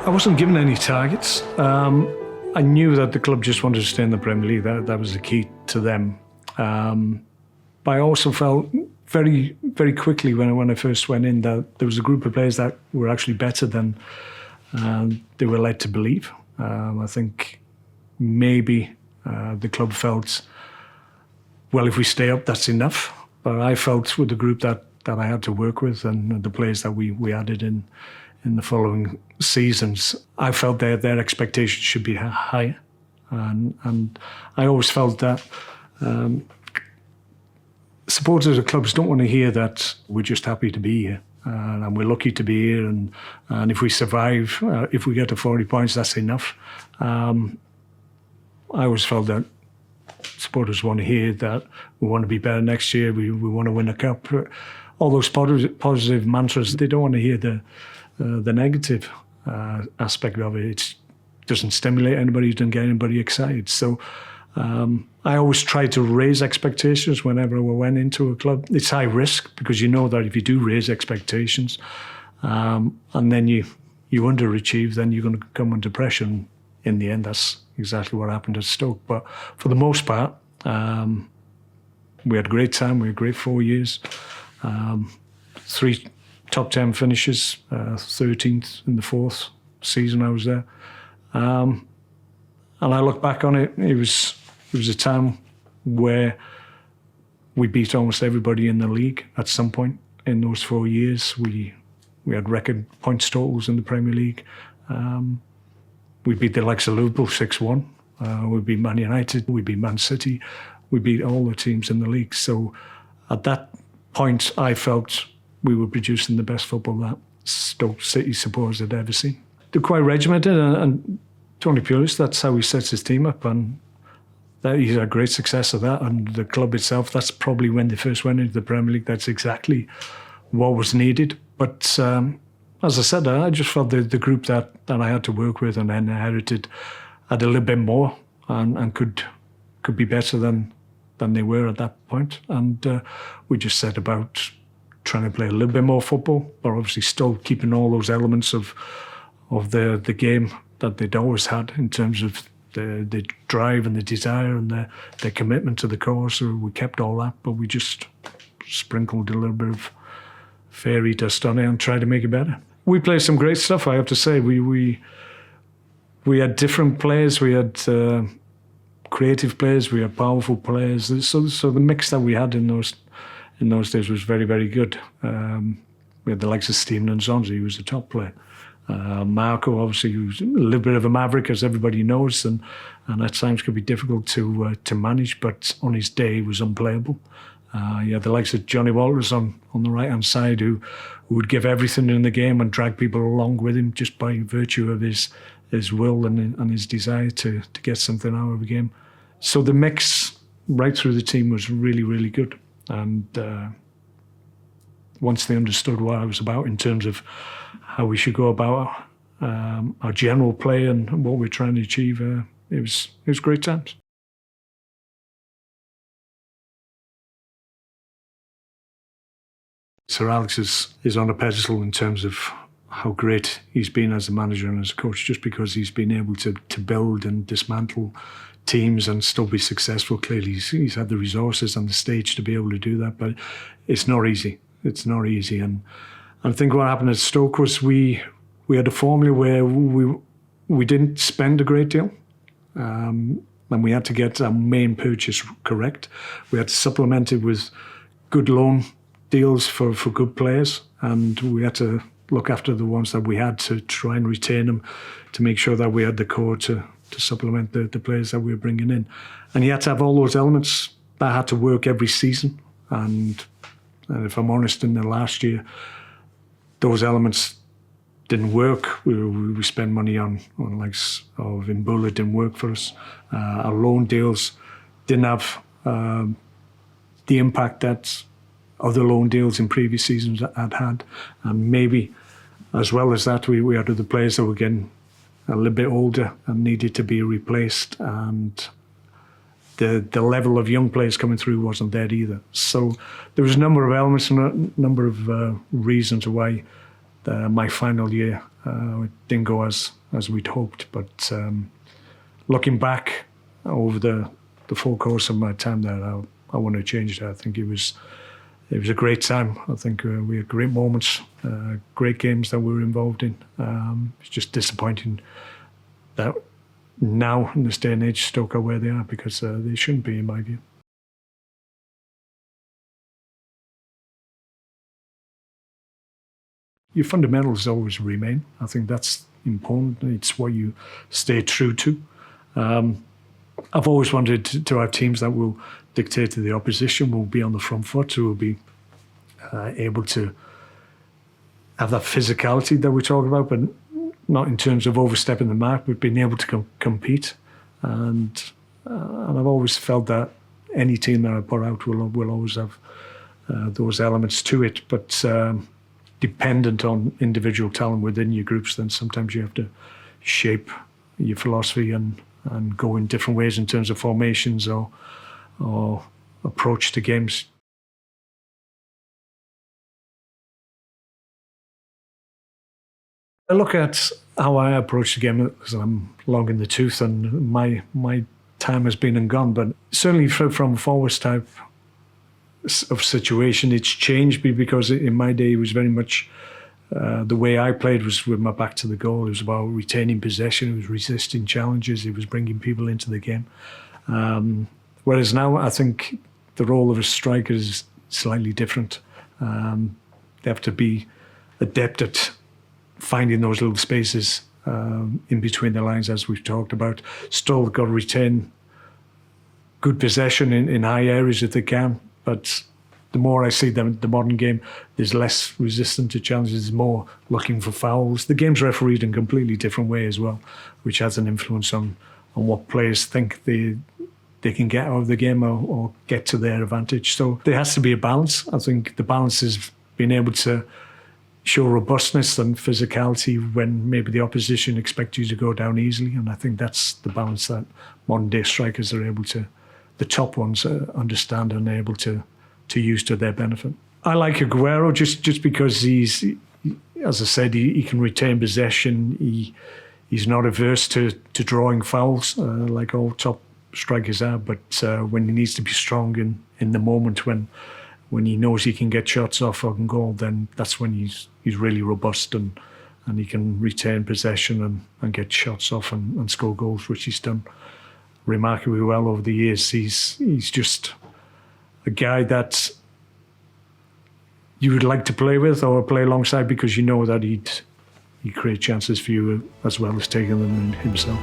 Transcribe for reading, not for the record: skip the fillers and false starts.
I wasn't given any targets. I knew that the club just wanted to stay in the Premier League. That was the key to them. But I also felt very, very quickly when I first went in that there was a group of players that were actually better than they were led to believe. I think maybe the club felt, well, if we stay up, that's enough. But I felt with the group that I had to work with and the players that we added in the following seasons, I felt their expectations should be higher. And I always felt that supporters of clubs don't want to hear that we're just happy to be here and we're lucky to be here, and if we survive, if we get to 40 points, that's enough. I always felt that supporters want to hear that we want to be better next year, we want to win a cup. All those positive mantras, they don't want to hear the negative aspect of it. It doesn't stimulate anybody, it doesn't get anybody excited. So I always tried to raise expectations whenever we went into a club. It's high risk because you know that if you do raise expectations and then you underachieve, then you're going to come under pressure. And in the end, that's exactly what happened at Stoke. But for the most part, we had a great time. We had a great 4 years. 3 top 10 finishes, 13th in the 4th season I was there. And I look back on it, it was a time where we beat almost everybody in the league at some point in those 4 years. We had record points totals in the Premier League. We beat the likes of Liverpool 6-1. We beat Man United, we beat Man City. We beat all the teams in the league. So at that point, I felt we were producing the best football that Stoke City supporters had ever seen. They're quite regimented, and Tony Pulis, that's how he sets his team up, and he's had great success of that. And the club itself, that's probably when they first went into the Premier League, that's exactly what was needed. But as I said, I just felt the group that I had to work with and inherited had a little bit more and could be better than they were at that point. And we just set about trying to play a little bit more football, but obviously still keeping all those elements of the game that they'd always had in terms of the drive and the desire and their commitment to the cause. So we kept all that, but we just sprinkled a little bit of fairy dust on it and tried to make it better. We played some great stuff, I have to say. We had different players. We had creative players. We had powerful players. So the mix that we had in those days was very, very good. We had the likes of Steven Nzonzi, who was a top player. Marko, obviously, who's a little bit of a maverick, as everybody knows, and at times could be difficult to manage, but on his day, he was unplayable. You had the likes of Johnny Walters on the right-hand side, who would give everything in the game and drag people along with him just by virtue of his will and his desire to get something out of the game. So the mix right through the team was really, really good. And once they understood what I was about in terms of how we should go about our general play and what we're trying to achieve, it was great times. Sir Alex is on a pedestal in terms of how great he's been as a manager and as a coach, just because he's been able to build and dismantle teams and still be successful. Clearly, he's had the resources and the stage to be able to do that, but it's not easy. It's not easy. And I think what happened at Stoke was we had a formula where we didn't spend a great deal, and we had to get our main purchase correct. We had to supplement it with good loan deals for good players, and we had to look after the ones that we had to try and retain them, to make sure that we had the core to supplement the players that we were bringing in. And you had to have all those elements that had to work every season. And if I'm honest, in the last year, those elements didn't work. We spent money on likes of Mbula, didn't work for us. Our loan deals didn't have the impact that other loan deals in previous seasons had. And maybe as well as that, we had other players that were getting a little bit older and needed to be replaced, and the level of young players coming through wasn't there either. So there was a number of elements and a number of reasons why my final year didn't go as as we'd hoped. But looking back over the full course of my time there, I want to change that. I think it was a great time. I think we had great moments, great games that we were involved in. It's just disappointing that now, in this day and age, Stoke are where they are, because they shouldn't be, in my view. Your fundamentals always remain. I think that's important. It's what you stay true to. I've always wanted to have teams that will dictate to the opposition, will be on the front foot, who will be able to have that physicality that we talk about, but not in terms of overstepping the mark, but being able to compete. And I've always felt that any team that I put out will always have those elements to it. But dependent on individual talent within your groups, then sometimes you have to shape your philosophy and go in different ways in terms of formations or approach to games. I look at how I approach the game, because I'm long in the tooth and my time has been and gone. But certainly from forwards type of situation, it's changed me, because in my day it was very much the way I played was with my back to the goal. It was about retaining possession. It was resisting challenges. It was bringing people into the game. Whereas now I think the role of a striker is slightly different. They have to be adept at finding those little spaces in between the lines, as we've talked about. Still got to retain good possession in high areas if they can. But the more I see the modern game, there's less resistant to challenges, there's more looking for fouls. The game's refereed in a completely different way as well, which has an influence on what players think they can get out of the game or get to their advantage. So there has to be a balance. I think the balance is being able to show robustness and physicality when maybe the opposition expect you to go down easily. And I think that's the balance that modern day strikers are able to, the top ones, understand and are able to use to their benefit. I like Aguero just because he's, as I said, he can retain possession. He's not averse to drawing fouls like all top strikers are. But when he needs to be strong in the moment, when he knows he can get shots off on goal, then that's when he's really robust and he can retain possession and get shots off and score goals, which he's done remarkably well over the years. He's just a guy that you would like to play with or play alongside, because you know that he'd create chances for you as well as taking them himself.